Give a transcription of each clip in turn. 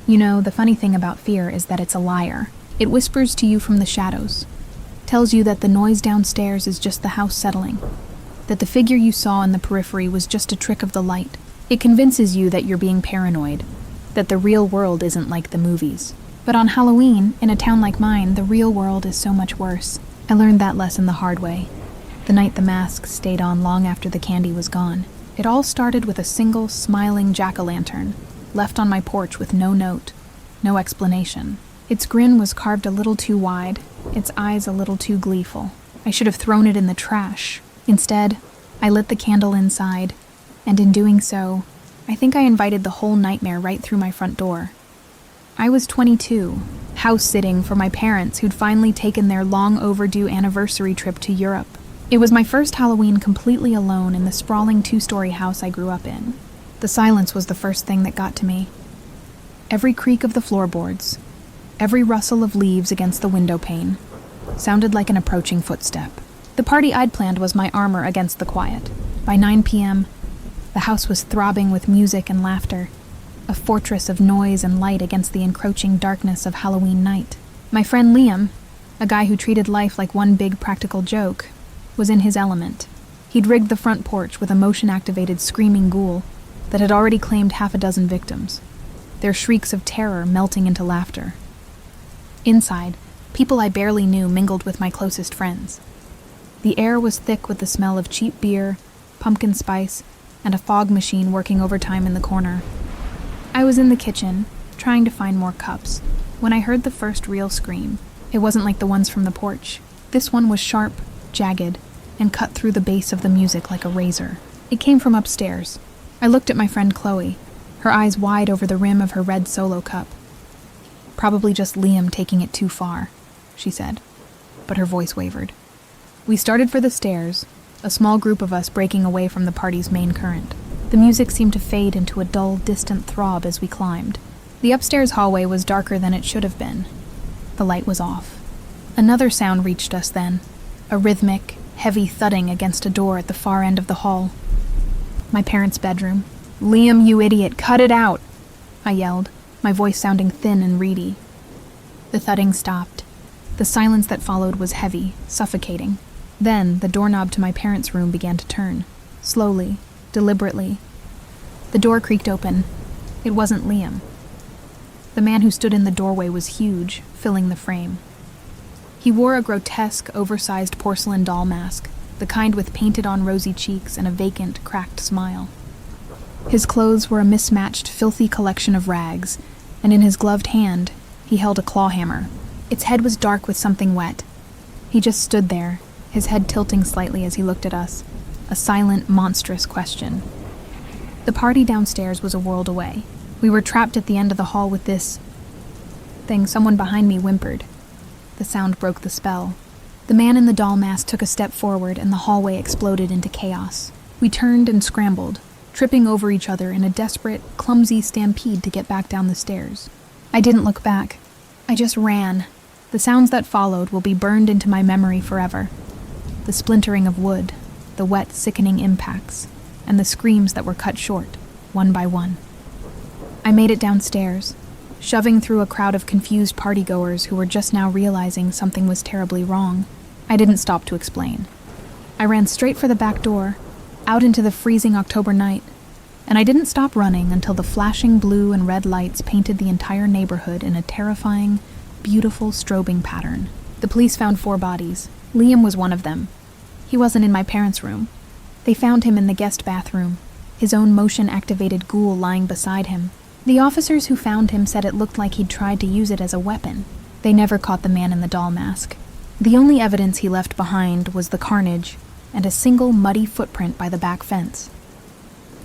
You know, the funny thing about fear is that it's a liar. It whispers to you from the shadows, tells you that the noise downstairs is just the house settling, that the figure you saw in the periphery was just a trick of the light. It convinces you that you're being paranoid, that the real world isn't like the movies. But on Halloween, in a town like mine, the real world is so much worse. I learned that lesson the hard way, the night the masks stayed on long after the candy was gone. It all started with a single, smiling jack-o'-lantern, left on my porch with no note, no explanation. Its grin was carved a little too wide, its eyes a little too gleeful. I should have thrown it in the trash. Instead, I lit the candle inside, and in doing so, I think I invited the whole nightmare right through my front door. I was 22, house-sitting for my parents who'd finally taken their long-overdue anniversary trip to Europe. It was my first Halloween completely alone in the sprawling 2-story house I grew up in. The silence was the first thing that got to me. Every creak of the floorboards, every rustle of leaves against the window pane, sounded like an approaching footstep. The party I'd planned was my armor against the quiet. By 9 p.m., the house was throbbing with music and laughter, a fortress of noise and light against the encroaching darkness of Halloween night. My friend Liam, a guy who treated life like one big practical joke, was in his element. He'd rigged the front porch with a motion-activated screaming ghoul that had already claimed half a dozen victims, their shrieks of terror melting into laughter. Inside, people I barely knew mingled with my closest friends. The air was thick with the smell of cheap beer, pumpkin spice, and a fog machine working overtime in the corner. I was in the kitchen, trying to find more cups, when I heard the first real scream. It wasn't like the ones from the porch. This one was sharp, jagged, and cut through the bass of the music like a razor. It came from upstairs. I looked at my friend Chloe, her eyes wide over the rim of her red Solo cup. "Probably just Liam taking it too far," she said, but her voice wavered. We started for the stairs, a small group of us breaking away from the party's main current. The music seemed to fade into a dull, distant throb as we climbed. The upstairs hallway was darker than it should have been. The light was off. Another sound reached us then, a rhythmic, heavy thudding against a door at the far end of the hall. My parents' bedroom. "Liam, you idiot, cut it out!" I yelled, my voice sounding thin and reedy. The thudding stopped. The silence that followed was heavy, suffocating. Then, the doorknob to my parents' room began to turn, slowly, deliberately. The door creaked open. It wasn't Liam. The man who stood in the doorway was huge, filling the frame. He wore a grotesque, oversized porcelain doll mask, the kind with painted-on rosy cheeks and a vacant, cracked smile. His clothes were a mismatched, filthy collection of rags, and in his gloved hand, he held a claw hammer. Its head was dark with something wet. He just stood there, his head tilting slightly as he looked at us, a silent, monstrous question. The party downstairs was a world away. We were trapped at the end of the hall with this thing. Someone behind me whimpered. The sound broke the spell. The man in the doll mask took a step forward and the hallway exploded into chaos. We turned and scrambled, tripping over each other in a desperate, clumsy stampede to get back down the stairs. I didn't look back. I just ran. The sounds that followed will be burned into my memory forever. The splintering of wood, the wet, sickening impacts, and the screams that were cut short, one by one. I made it downstairs, shoving through a crowd of confused partygoers who were just now realizing something was terribly wrong. I didn't stop to explain. I ran straight for the back door, out into the freezing October night, and I didn't stop running until the flashing blue and red lights painted the entire neighborhood in a terrifying, beautiful strobing pattern. The police found 4 bodies. Liam was one of them. He wasn't in my parents' room. They found him in the guest bathroom, his own motion-activated ghoul lying beside him. The officers who found him said it looked like he'd tried to use it as a weapon. They never caught the man in the doll mask. The only evidence he left behind was the carnage and a single muddy footprint by the back fence.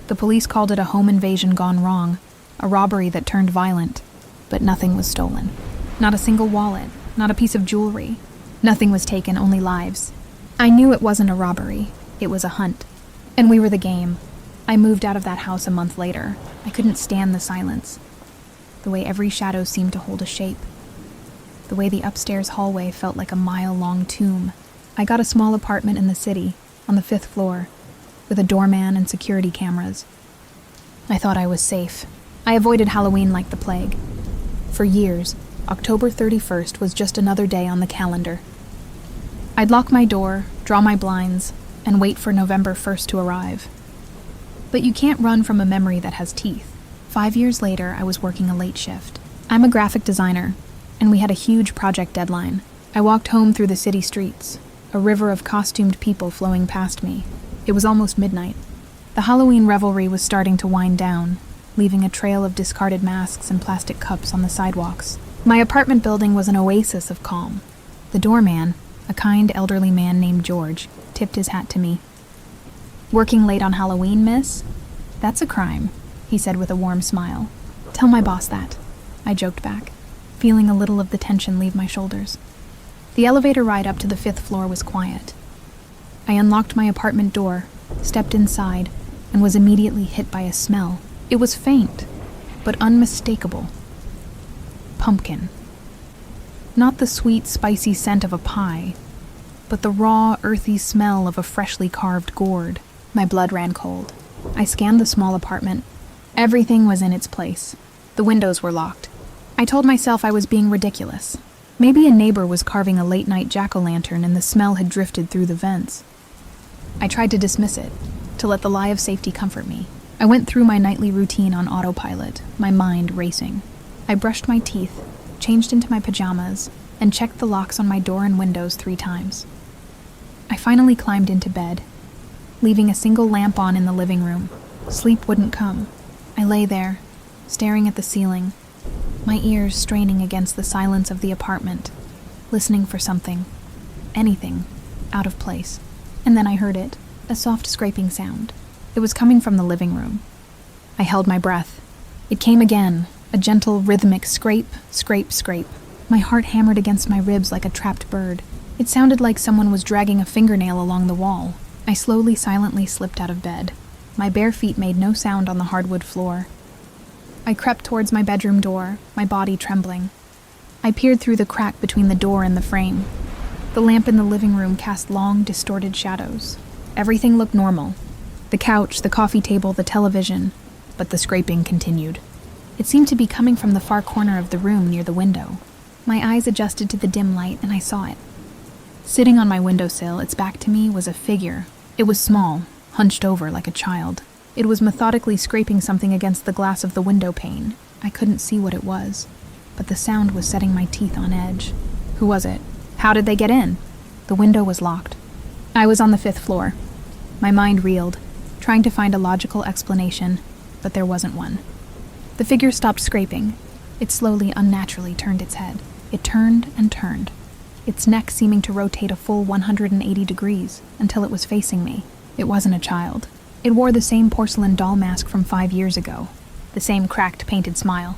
The police called it a home invasion gone wrong, a robbery that turned violent, but nothing was stolen. Not a single wallet, not a piece of jewelry. Nothing was taken, only lives. I knew it wasn't a robbery. It was a hunt. And we were the game. I moved out of that house a month later. I couldn't stand the silence. The way every shadow seemed to hold a shape. The way the upstairs hallway felt like a mile-long tomb. I got a small apartment in the city, on the 5th floor, with a doorman and security cameras. I thought I was safe. I avoided Halloween like the plague. For years, October 31st was just another day on the calendar. I'd lock my door, draw my blinds, and wait for November 1st to arrive. But you can't run from a memory that has teeth. 5 years later, I was working a late shift. I'm a graphic designer, and we had a huge project deadline. I walked home through the city streets, a river of costumed people flowing past me. It was almost midnight. The Halloween revelry was starting to wind down, leaving a trail of discarded masks and plastic cups on the sidewalks. My apartment building was an oasis of calm. The doorman, a kind elderly man named George, tipped his hat to me. "Working late on Halloween, miss? That's a crime," he said with a warm smile. "Tell my boss that," I joked back, feeling a little of the tension leave my shoulders. The elevator ride up to the 5th floor was quiet. I unlocked my apartment door, stepped inside, and was immediately hit by a smell. It was faint, but unmistakable. Pumpkin. Not the sweet, spicy scent of a pie, but the raw, earthy smell of a freshly carved gourd. My blood ran cold. I scanned the small apartment. Everything was in its place. The windows were locked. I told myself I was being ridiculous. Maybe a neighbor was carving a late-night jack-o'-lantern and the smell had drifted through the vents. I tried to dismiss it, to let the lie of safety comfort me. I went through my nightly routine on autopilot, my mind racing. I brushed my teeth, changed into my pajamas, and checked the locks on my door and windows 3 times. I finally climbed into bed, leaving a single lamp on in the living room. Sleep wouldn't come. I lay there, staring at the ceiling, my ears straining against the silence of the apartment, listening for something, anything, out of place. And then I heard it, a soft scraping sound. It was coming from the living room. I held my breath. It came again, a gentle, rhythmic scrape, scrape, scrape. My heart hammered against my ribs like a trapped bird. It sounded like someone was dragging a fingernail along the wall. I slowly, silently slipped out of bed. My bare feet made no sound on the hardwood floor. I crept towards my bedroom door, my body trembling. I peered through the crack between the door and the frame. The lamp in the living room cast long, distorted shadows. Everything looked normal. The couch, the coffee table, the television. But the scraping continued. It seemed to be coming from the far corner of the room near the window. My eyes adjusted to the dim light, and I saw it. Sitting on my windowsill, its back to me, was a figure. It was small, hunched over like a child. It was methodically scraping something against the glass of the window pane. I couldn't see what it was, but the sound was setting my teeth on edge. Who was it? How did they get in? The window was locked. I was on the 5th floor. My mind reeled, trying to find a logical explanation, but there wasn't one. The figure stopped scraping. It slowly, unnaturally turned its head. It turned and turned, its neck seeming to rotate a full 180 degrees until it was facing me. It wasn't a child. It wore the same porcelain doll mask from 5 years ago, the same cracked, painted smile,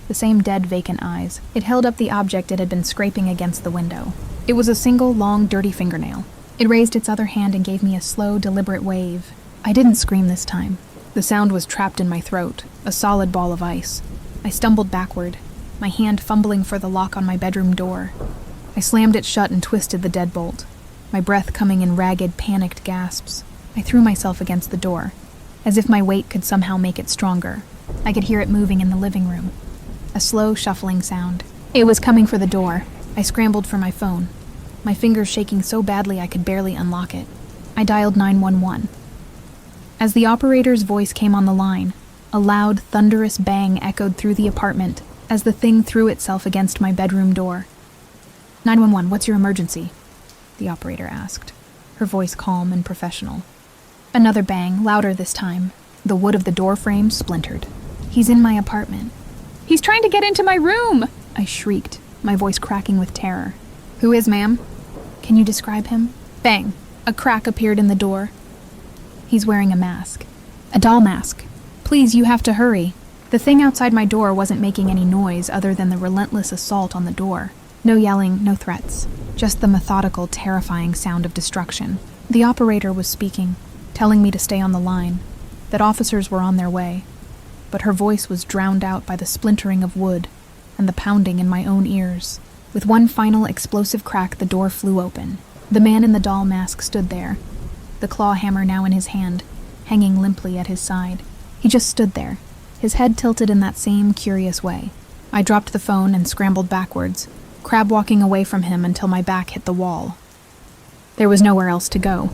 the same dead, vacant eyes. It held up the object it had been scraping against the window. It was a single, long, dirty fingernail. It raised its other hand and gave me a slow, deliberate wave. I didn't scream this time. The sound was trapped in my throat, a solid ball of ice. I stumbled backward, my hand fumbling for the lock on my bedroom door. I slammed it shut and twisted the deadbolt, my breath coming in ragged, panicked gasps. I threw myself against the door, as if my weight could somehow make it stronger. I could hear it moving in the living room. A slow, shuffling sound. It was coming for the door. I scrambled for my phone, my fingers shaking so badly I could barely unlock it. I dialed 911. As the operator's voice came on the line, a loud, thunderous bang echoed through the apartment as the thing threw itself against my bedroom door. 911, what's your emergency? The operator asked, her voice calm and professional. Another bang, louder this time. The wood of the door frame splintered. He's in my apartment. He's trying to get into my room! I shrieked, my voice cracking with terror. Who is, ma'am? Can you describe him? Bang! A crack appeared in the door. He's wearing a mask. A doll mask. Please, you have to hurry. The thing outside my door wasn't making any noise other than the relentless assault on the door. No yelling, no threats. Just the methodical, terrifying sound of destruction. The operator was speaking, telling me to stay on the line, that officers were on their way. But her voice was drowned out by the splintering of wood and the pounding in my own ears. With one final explosive crack, the door flew open. The man in the doll mask stood there, the claw hammer now in his hand, hanging limply at his side. He just stood there, his head tilted in that same curious way. I dropped the phone and scrambled backwards, crab walking away from him until my back hit the wall. There was nowhere else to go.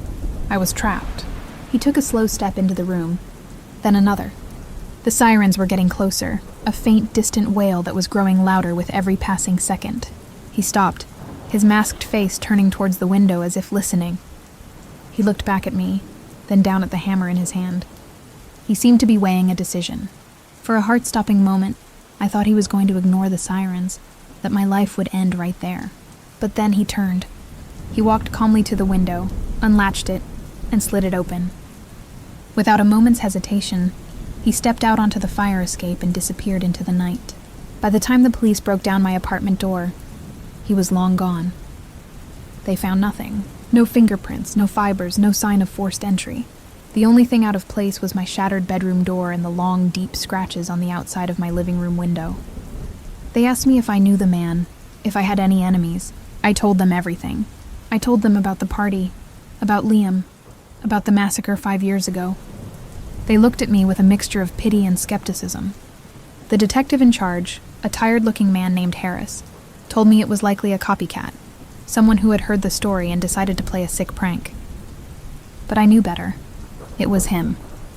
I was trapped. He took a slow step into the room, then another. The sirens were getting closer, a faint, distant wail that was growing louder with every passing second. He stopped, his masked face turning towards the window as if listening. He looked back at me, then down at the hammer in his hand. He seemed to be weighing a decision. For a heart-stopping moment, I thought he was going to ignore the sirens, that my life would end right there. But then he turned. He walked calmly to the window, unlatched it, and slid it open. Without a moment's hesitation, he stepped out onto the fire escape and disappeared into the night. By the time the police broke down my apartment door, he was long gone. They found nothing. No fingerprints, no fibers, no sign of forced entry. The only thing out of place was my shattered bedroom door and the long, deep scratches on the outside of my living room window. They asked me if I knew the man, if I had any enemies. I told them everything. I told them about the party, about Liam, about the massacre 5 years ago. They looked at me with a mixture of pity and skepticism. The detective in charge, a tired-looking man named Harris, told me it was likely a copycat, someone who had heard the story and decided to play a sick prank. But I knew better. It was him.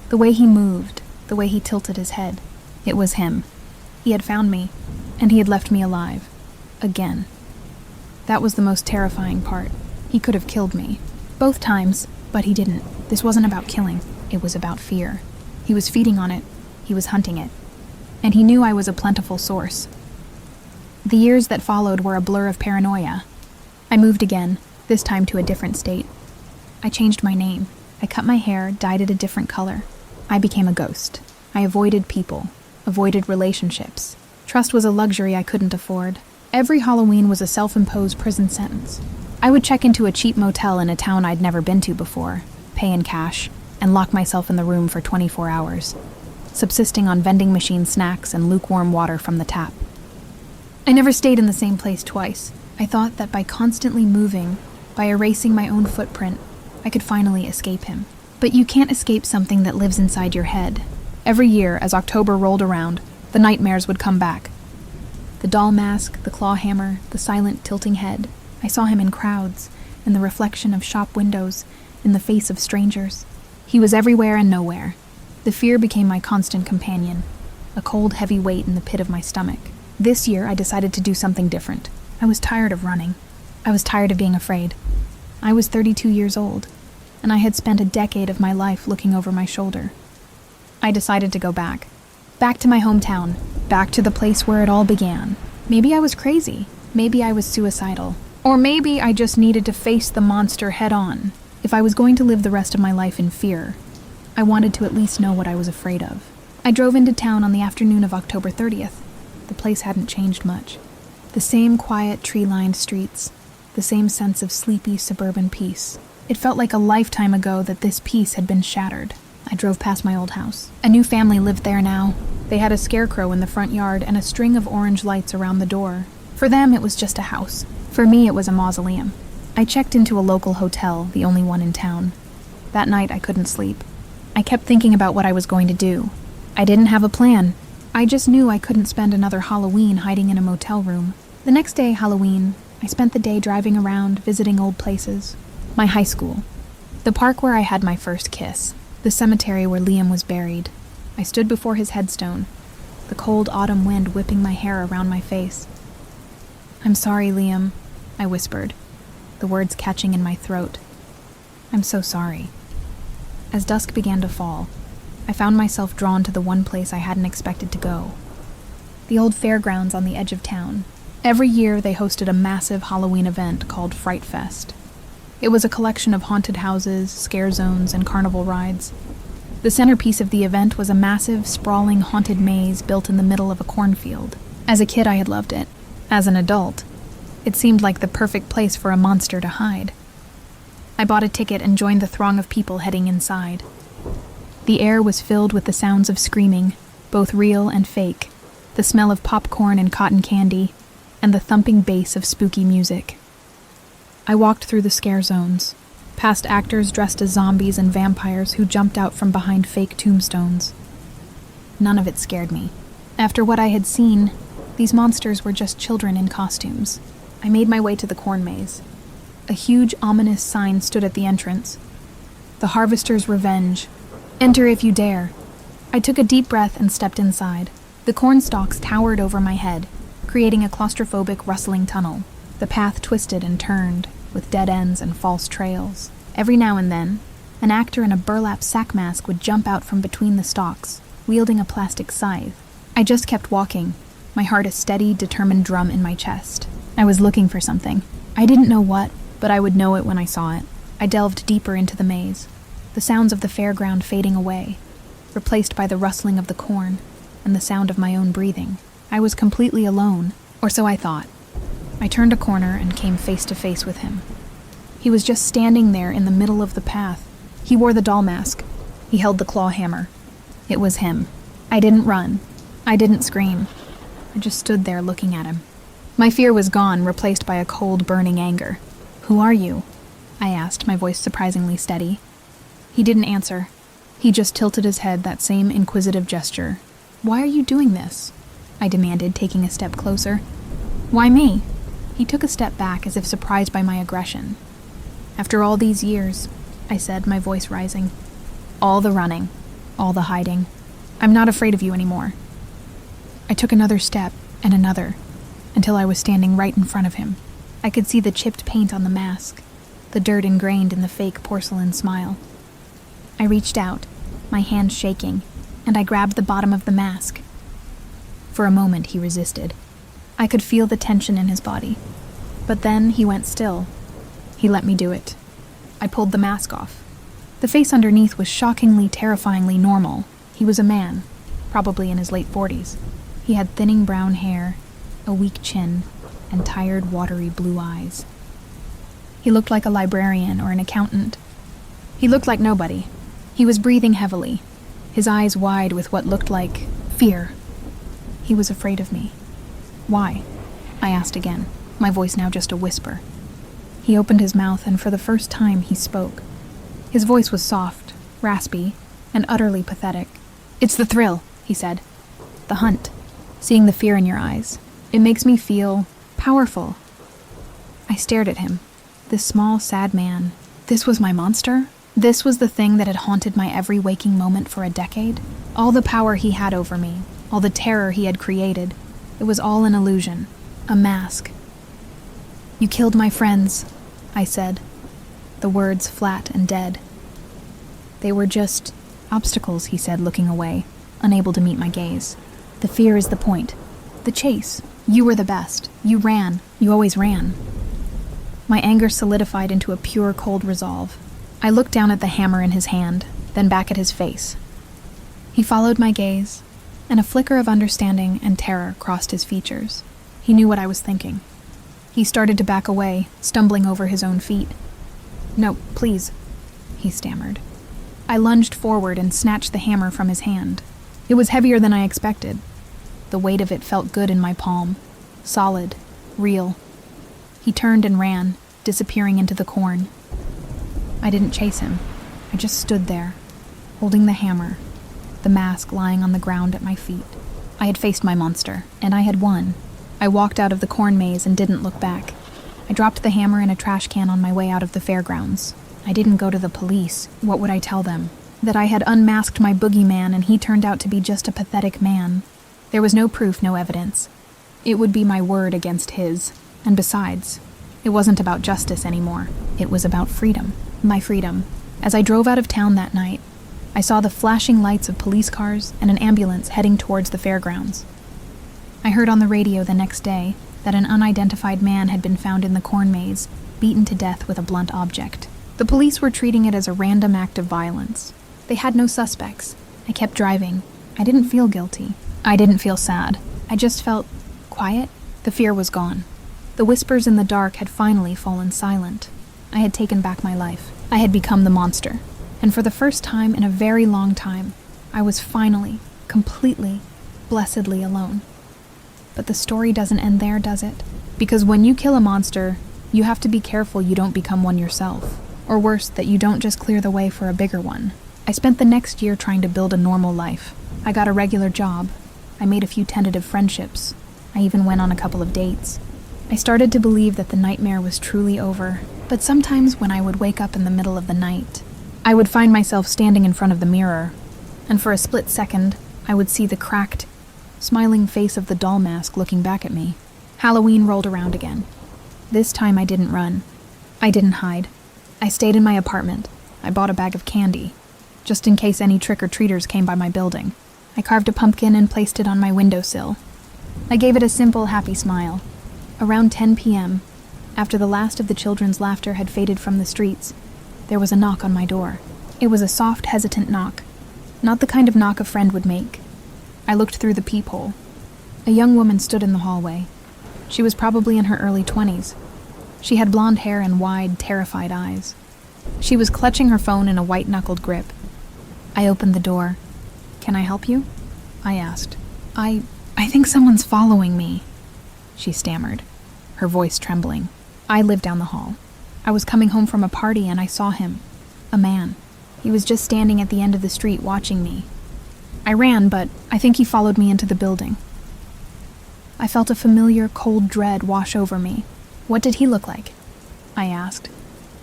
The way he moved, the way he tilted his head. It was him. He had found me, and he had left me alive. Again. That was the most terrifying part. He could have killed me. Both times, but he didn't. This wasn't about killing. It was about fear. He was feeding on it. He was hunting it. And he knew I was a plentiful source. The years that followed were a blur of paranoia. I moved again, this time to a different state. I changed my name. I cut my hair, dyed it a different color. I became a ghost. I avoided people, avoided relationships. Trust was a luxury I couldn't afford. Every Halloween was a self-imposed prison sentence. I would check into a cheap motel in a town I'd never been to before, pay in cash, and lock myself in the room for 24 hours, subsisting on vending machine snacks and lukewarm water from the tap. I never stayed in the same place twice. I thought that by constantly moving, by erasing my own footprint, I could finally escape him. But you can't escape something that lives inside your head. Every year, as October rolled around, the nightmares would come back. The doll mask, the claw hammer, the silent tilting head. I saw him in crowds, in the reflection of shop windows, in the face of strangers. He was everywhere and nowhere. The fear became my constant companion, a cold, heavy weight in the pit of my stomach. This year, I decided to do something different. I was tired of running. I was tired of being afraid. I was 32 years old, and I had spent a decade of my life looking over my shoulder. I decided to go back. Back to my hometown. Back to the place where it all began. Maybe I was crazy. Maybe I was suicidal. Or maybe I just needed to face the monster head on. If I was going to live the rest of my life in fear, I wanted to at least know what I was afraid of. I drove into town on the afternoon of October 30th. The place hadn't changed much. The same quiet, tree-lined streets. The same sense of sleepy suburban peace. It felt like a lifetime ago that this peace had been shattered. I drove past my old house. A new family lived there now. They had a scarecrow in the front yard and a string of orange lights around the door. For them, it was just a house. For me, it was a mausoleum. I checked into a local hotel, the only one in town. That night, I couldn't sleep. I kept thinking about what I was going to do. I didn't have a plan. I just knew I couldn't spend another Halloween hiding in a motel room. The next day, Halloween, I spent the day driving around, visiting old places. My high school. The park where I had my first kiss. The cemetery where Liam was buried. I stood before his headstone, the cold autumn wind whipping my hair around my face. "I'm sorry, Liam," I whispered, the words catching in my throat. "I'm so sorry." As dusk began to fall, I found myself drawn to the one place I hadn't expected to go. The old fairgrounds on the edge of town. Every year they hosted a massive Halloween event called Fright Fest. It was a collection of haunted houses, scare zones, and carnival rides. The centerpiece of the event was a massive, sprawling, haunted maze built in the middle of a cornfield. As a kid, I had loved it. As an adult, it seemed like the perfect place for a monster to hide. I bought a ticket and joined the throng of people heading inside. The air was filled with the sounds of screaming, both real and fake, the smell of popcorn and cotton candy, and the thumping bass of spooky music. I walked through the scare zones, past actors dressed as zombies and vampires who jumped out from behind fake tombstones. None of it scared me. After what I had seen, These monsters were just children in costumes. I made my way to the corn maze. A huge, ominous sign stood at the entrance. The Harvester's Revenge. Enter if you dare. I took a deep breath and stepped inside. The corn stalks towered over my head, creating a claustrophobic, rustling tunnel. The path twisted and turned, with dead ends and false trails. Every now and then, an actor in a burlap sack mask would jump out from between the stalks, wielding a plastic scythe. I just kept walking, my heart a steady, determined drum in my chest. I was looking for something. I didn't know what, but I would know it when I saw it. I delved deeper into the maze, the sounds of the fairground fading away, replaced by the rustling of the corn and the sound of my own breathing. I was completely alone, or so I thought. I turned a corner and came face to face with him. He was just standing there in the middle of the path. He wore the doll mask. He held the claw hammer. It was him. I didn't run. I didn't scream. I just stood there looking at him. My fear was gone, replaced by a cold, burning anger. "Who are you?" I asked, my voice surprisingly steady. He didn't answer. He just tilted his head, that same inquisitive gesture. "Why are you doing this?" I demanded, taking a step closer. "Why me?" He took a step back, as if surprised by my aggression. "After all these years," I said, my voice rising. "All the running, all the hiding. I'm not afraid of you anymore." I took another step, and another, until I was standing right in front of him. I could see the chipped paint on the mask, the dirt ingrained in the fake porcelain smile. I reached out, my hands shaking, and I grabbed the bottom of the mask. For a moment, he resisted. I could feel the tension in his body. But then he went still. He let me do it. I pulled the mask off. The face underneath was shockingly, terrifyingly normal. He was a man, probably in his late 40s. He had thinning brown hair, a weak chin, and tired, watery blue eyes. He looked like a librarian or an accountant. He looked like nobody. He was breathing heavily, his eyes wide with what looked like fear. He was afraid of me. "Why?" I asked again, my voice now just a whisper. He opened his mouth, and for the first time he spoke. His voice was soft, raspy, and utterly pathetic. "It's the thrill," he said. "The hunt. Seeing the fear in your eyes. It makes me feel powerful." I stared at him. This small, sad man. This was my monster? This was the thing that had haunted my every waking moment for a decade? All the power he had over me, all the terror he had created, it was all an illusion, a mask. "You killed my friends," I said, the words flat and dead. "They were just obstacles," he said, looking away, unable to meet my gaze. "The fear is the point. The chase. You were the best. You ran. You always ran." My anger solidified into a pure, cold resolve. I looked down at the hammer in his hand, then back at his face. He followed my gaze, and a flicker of understanding and terror crossed his features. He knew what I was thinking. He started to back away, stumbling over his own feet. "No, please," he stammered. I lunged forward and snatched the hammer from his hand. It was heavier than I expected. The weight of it felt good in my palm, solid, real. He turned and ran, disappearing into the corn. I didn't chase him. I just stood there, holding the hammer, the mask lying on the ground at my feet. I had faced my monster, and I had won. I walked out of the corn maze and didn't look back. I dropped the hammer in a trash can on my way out of the fairgrounds. I didn't go to the police. What would I tell them? That I had unmasked my boogeyman and he turned out to be just a pathetic man. There was no proof, no evidence. It would be my word against his. And besides, it wasn't about justice anymore. It was about freedom. My freedom. As I drove out of town that night, I saw the flashing lights of police cars and an ambulance heading towards the fairgrounds. I heard on the radio the next day that an unidentified man had been found in the corn maze, beaten to death with a blunt object. The police were treating it as a random act of violence. They had no suspects. I kept driving. I didn't feel guilty. I didn't feel sad. I just felt quiet. The fear was gone. The whispers in the dark had finally fallen silent. I had taken back my life. I had become the monster. And for the first time in a very long time, I was finally, completely, blessedly alone. But the story doesn't end there, does it? Because when you kill a monster, you have to be careful you don't become one yourself. Or worse, that you don't just clear the way for a bigger one. I spent the next year trying to build a normal life. I got a regular job. I made a few tentative friendships. I even went on a couple of dates. I started to believe that the nightmare was truly over, but sometimes when I would wake up in the middle of the night, I would find myself standing in front of the mirror, and for a split second, I would see the cracked, smiling face of the doll mask looking back at me. Halloween rolled around again. This time I didn't run. I didn't hide. I stayed in my apartment. I bought a bag of candy, just in case any trick-or-treaters came by my building. I carved a pumpkin and placed it on my windowsill. I gave it a simple, happy smile. Around 10 p.m., after the last of the children's laughter had faded from the streets, there was a knock on my door. It was a soft, hesitant knock, not the kind of knock a friend would make. I looked through the peephole. A young woman stood in the hallway. She was probably in her early 20s. She had blonde hair and wide, terrified eyes. She was clutching her phone in a white-knuckled grip. I opened the door. "Can I help you?" I asked. I think someone's following me," she stammered, her voice trembling. I lived down the hall. I was coming home from a party and I saw him. A man. He was just standing at the end of the street watching me. I ran, but I think he followed me into the building. I felt a familiar, cold dread wash over me. "What did he look like?" I asked,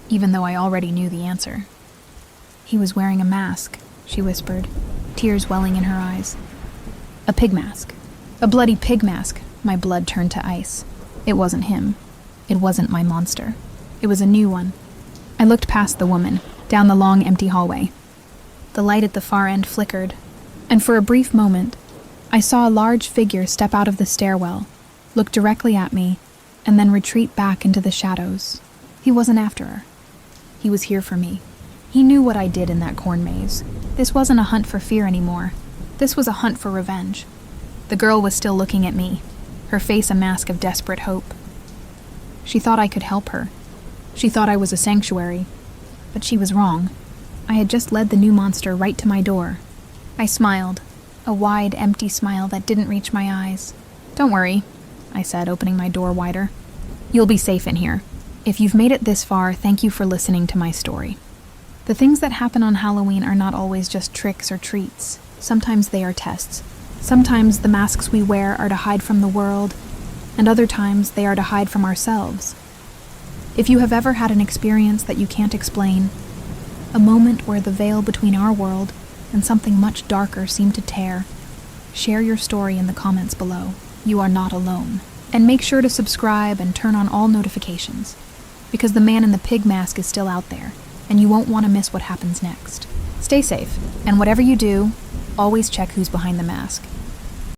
even though I already knew the answer. "He was wearing a mask," she whispered, tears welling in her eyes. "A pig mask. A bloody pig mask." My blood turned to ice. It wasn't him. It wasn't my monster. It was a new one. I looked past the woman, down the long, empty hallway. The light at the far end flickered, and for a brief moment, I saw a large figure step out of the stairwell, look directly at me, and then retreat back into the shadows. He wasn't after her. He was here for me. He knew what I did in that corn maze. This wasn't a hunt for fear anymore. This was a hunt for revenge. The girl was still looking at me, her face a mask of desperate hope. She thought I could help her. She thought I was a sanctuary. But she was wrong. I had just led the new monster right to my door. I smiled, a wide, empty smile that didn't reach my eyes. "Don't worry," I said, opening my door wider. "You'll be safe in here. If you've made it this far, thank you for listening to my story." The things that happen on Halloween are not always just tricks or treats. Sometimes they are tests. Sometimes the masks we wear are to hide from the world, and other times they are to hide from ourselves. If you have ever had an experience that you can't explain, a moment where the veil between our world and something much darker seemed to tear, share your story in the comments below. You are not alone. And make sure to subscribe and turn on all notifications, because the man in the pig mask is still out there, and you won't want to miss what happens next. Stay safe, and whatever you do, always check who's behind the mask.